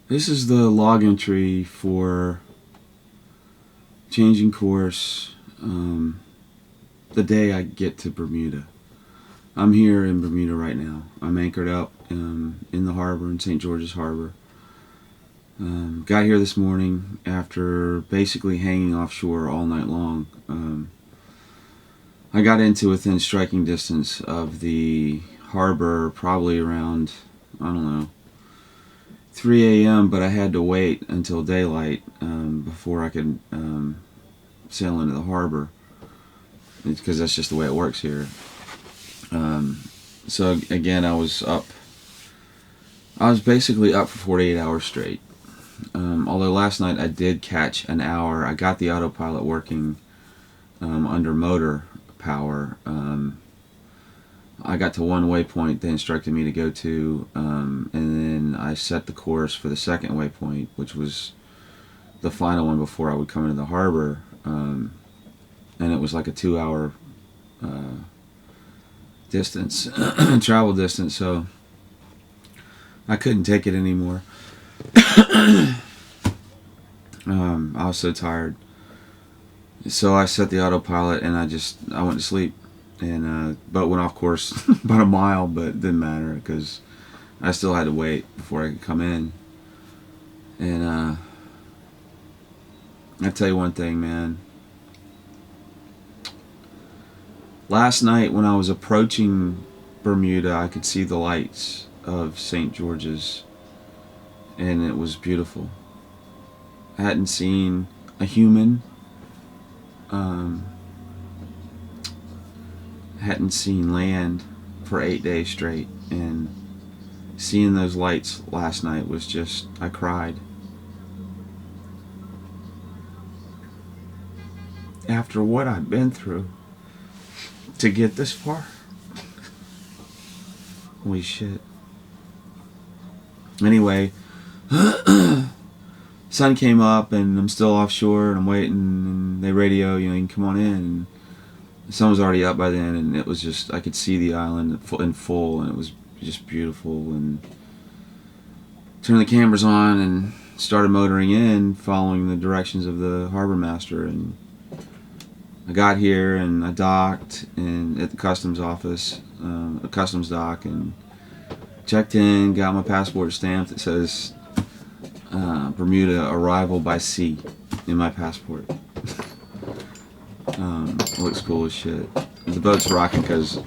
This is the log entry for changing course the day I get to Bermuda. I'm here in Bermuda right now. I'm anchored up in the harbor, in St. George's Harbor. Got here this morning after basically hanging offshore all night long. I got into within striking distance of the harbor probably around, I don't know, 3 a.m., but I had to wait until daylight before I could sail into the harbor, because that's just the way it works here. So again, I was basically up for 48 hours straight. Although last night I did catch an hour. I got the autopilot working under motor power. I got to one waypoint they instructed me to go to, and then I set the course for the second waypoint, which was the final one before I would come into the harbor, and it was like a 2-hour distance, travel distance, so I couldn't take it anymore. I was so tired, so I set the autopilot and I went to sleep. And boat went off course about a mile, but it didn't matter because I still had to wait before I could come in. And I tell you one thing, man. Last night when I was approaching Bermuda, I could see the lights of St. George's, and it was beautiful. I hadn't seen a human. Hadn't seen land for 8 days straight, and seeing those lights last night was just, I cried. After what I've been through to get this far. Holy shit. Anyway, sun came up and I'm still offshore and I'm waiting, and they radio, you can come on in. And the sun was already up by then, and it was just, I could see the island in full, and it was just beautiful. And turned the cameras on and started motoring in, following the directions of the harbor master. And I got here and I docked at the customs office, a customs dock, and checked in, got my passport stamped. It says Bermuda arrival by sea in my passport. Looks cool as shit. The boat's rocking because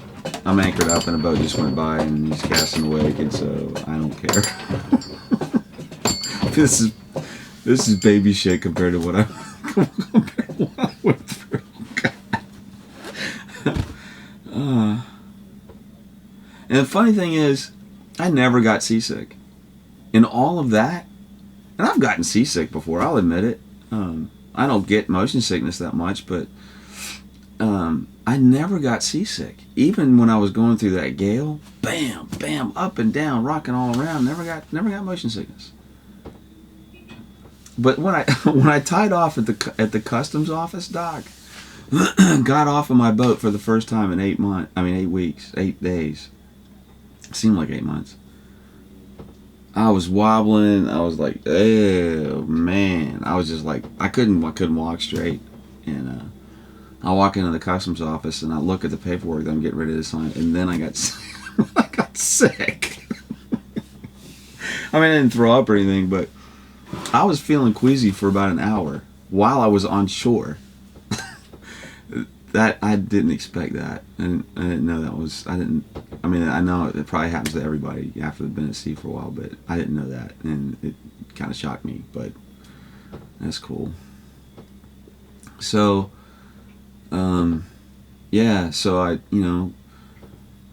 I'm anchored up and a boat just went by and he's casting a wake, and so I don't care. This is baby shit compared to what I went through. And the funny thing is, I never got seasick. In all of that, and I've gotten seasick before, I'll admit it. I don't get motion sickness that much, but I never got seasick. Even when I was going through that gale, bam, bam, up and down, rocking all around, never got motion sickness. But when I tied off at the customs office dock, got off of my boat for the first time in 8 weeks, 8 days. It seemed like 8 months. I was wobbling. I was like, oh man. I was just like, I couldn't walk straight. And I walk into the customs office and I look at the paperwork that I'm getting ready to sign, and then I got sick. I didn't throw up or anything, but I was feeling queasy for about an hour while I was on shore. That I didn't expect that, and I didn't know that was. I know it probably happens to everybody after they've been at sea for a while, but I didn't know that, and it kind of shocked me. But that's cool. So, yeah. So I,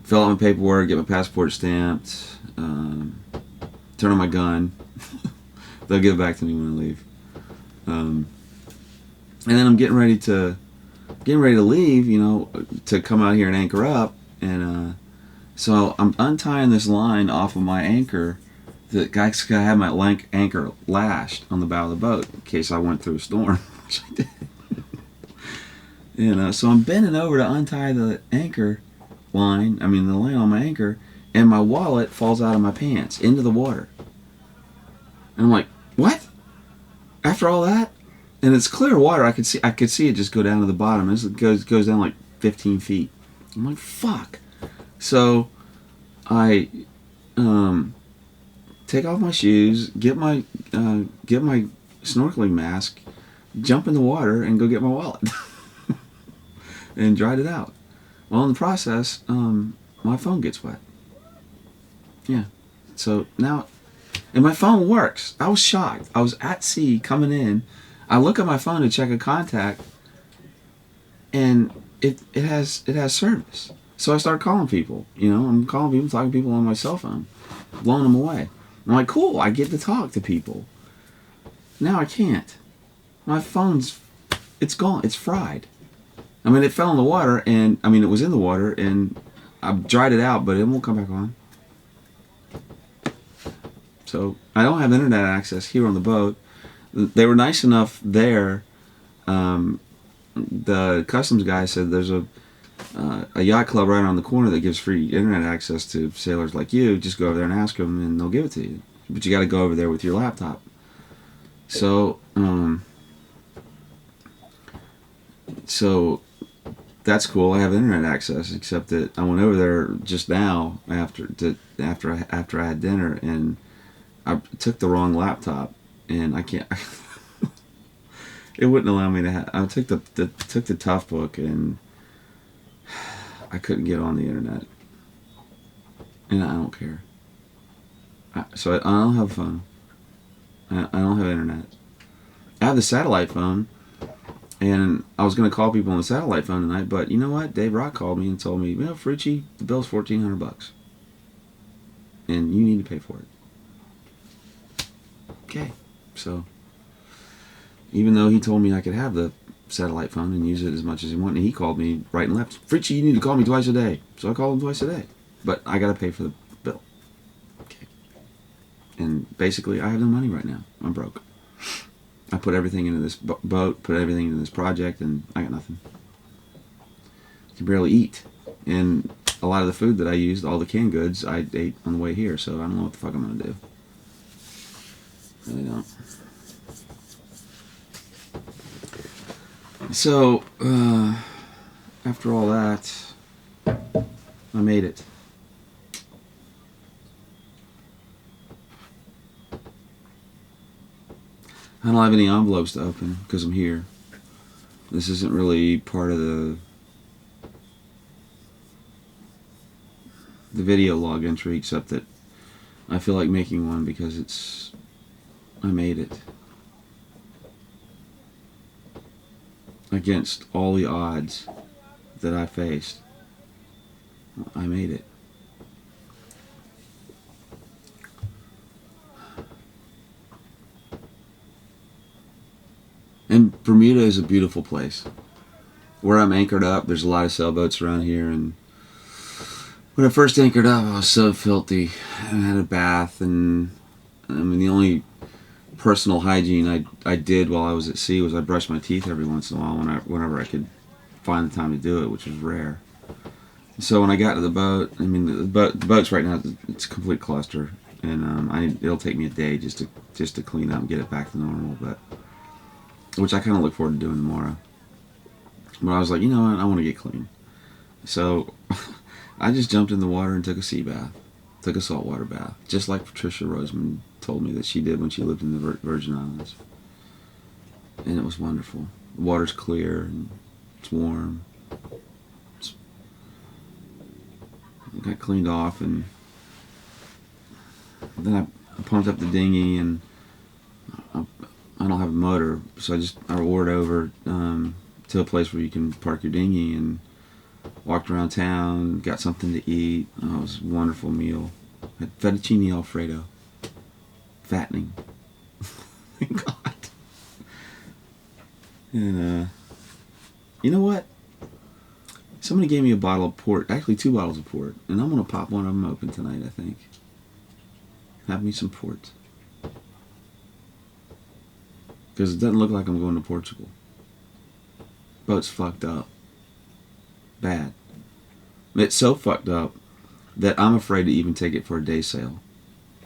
fill out my paperwork, get my passport stamped, turn on my gun. They'll give it back to me when I leave. And then I'm getting ready to leave, to come out here and anchor up. And so I'm untying this line off of my anchor I had my anchor lashed on the bow of the boat in case I went through a storm, which I did. So I'm bending over to untie the anchor line, the line on my anchor, and my wallet falls out of my pants into the water. And I'm like, what? After all that? And it's clear water. I could see it just go down to the bottom. It goes down like 15 feet. I'm like, fuck. So I take off my shoes, get my snorkeling mask, jump in the water, and go get my wallet. And dried it out. Well, in the process, my phone gets wet. Yeah. So now, and my phone works. I was shocked. I was at sea coming in. I look at my phone to check a contact, and it has service. So I start calling people. I'm calling people, talking to people on my cell phone, blowing them away. I'm like, cool. I get to talk to people. Now I can't. My phone's, it's gone. It's fried. It fell in the water, and it was in the water, and I dried it out, but it won't come back on. So I don't have internet access here on the boat. They were nice enough there. The customs guy said there's a yacht club right around the corner that gives free internet access to sailors like you. Just go over there and ask them, and they'll give it to you. But you got to go over there with your laptop. So that's cool. I have internet access, except that I went over there just now after I had dinner, and I took the wrong laptop, and I can't. It wouldn't allow me to have. I took the Tough Book, and I couldn't get on the internet, and I don't care. So I don't have a phone. I don't have internet. I have the satellite phone. And I was going to call people on the satellite phone tonight, but you know what? Dave Rock called me and told me, Frucci, the bill's $1,400, and you need to pay for it. Okay, so even though he told me I could have the satellite phone and use it as much as he wanted, he called me right and left. Frucci, you need to call me twice a day. So I called him twice a day, but I got to pay for the bill. Okay, and basically I have no money right now. I'm broke. I put everything into this boat, put everything into this project, and I got nothing. I can barely eat. And a lot of the food that I used, all the canned goods, I ate on the way here, so I don't know what the fuck I'm going to do. Really don't. So, after all that, I made it. I don't have any envelopes to open because I'm here. This isn't really part of the video log entry, except that I feel like making one because I made it. Against all the odds that I faced, I made it. And Bermuda is a beautiful place. Where I'm anchored up, there's a lot of sailboats around here, and when I first anchored up, I was so filthy. I had a bath, and the only personal hygiene I did while I was at sea was I brushed my teeth every once in a while whenever I could find the time to do it, which was rare. So when I got to the boat, the boat's right now, it's a complete cluster, and it'll take me a day just to clean up and get it back to normal, but which I kind of look forward to doing tomorrow. But I was like, you know what, I want to get clean. So I just jumped in the water and took a sea bath. Took a saltwater bath. Just like Patricia Roseman told me that she did when she lived in the Virgin Islands. And it was wonderful. The water's clear and it's warm. I got cleaned off, and then I pumped up the dinghy, and I don't have a motor, so I roared over to a place where you can park your dinghy and walked around town, got something to eat. Oh, it was a wonderful meal. Had fettuccine Alfredo. Fattening. Thank God. And, you know what? Somebody gave me a bottle of port, actually 2 bottles of port, and I'm going to pop one of them open tonight, I think. Have me some port. Because it doesn't look like I'm going to Portugal. Boat's fucked up. Bad. It's so fucked up that I'm afraid to even take it for a day sail.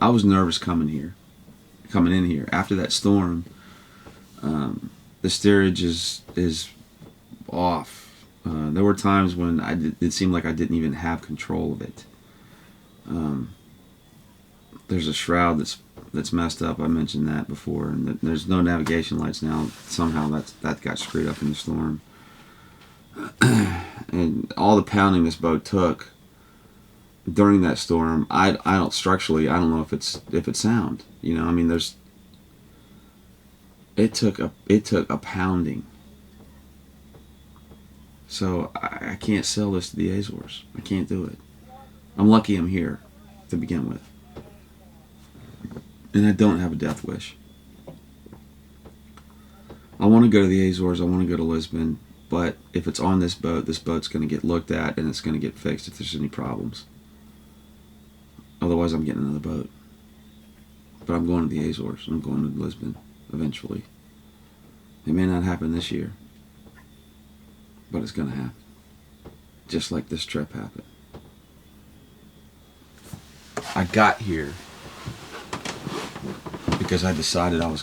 I was nervous coming in here. After that storm, the steerage is off. There were times when it seemed like I didn't even have control of it. There's a shroud that's messed up. I mentioned that before, and there's no navigation lights now. Somehow that got screwed up in the storm. And all the pounding this boat took during that storm, I don't structurally, I don't know if it's sound. You know, I mean, it took a pounding. So I can't sell this to the Azores. I can't do it. I'm lucky I'm here to begin with. And I don't have a death wish. I want to go to the Azores. I want to go to Lisbon. But if it's on this boat's going to get looked at and it's going to get fixed if there's any problems. Otherwise, I'm getting another boat. But I'm going to the Azores. I'm going to Lisbon eventually. It may not happen this year. But it's going to happen. Just like this trip happened. I got here because I decided I was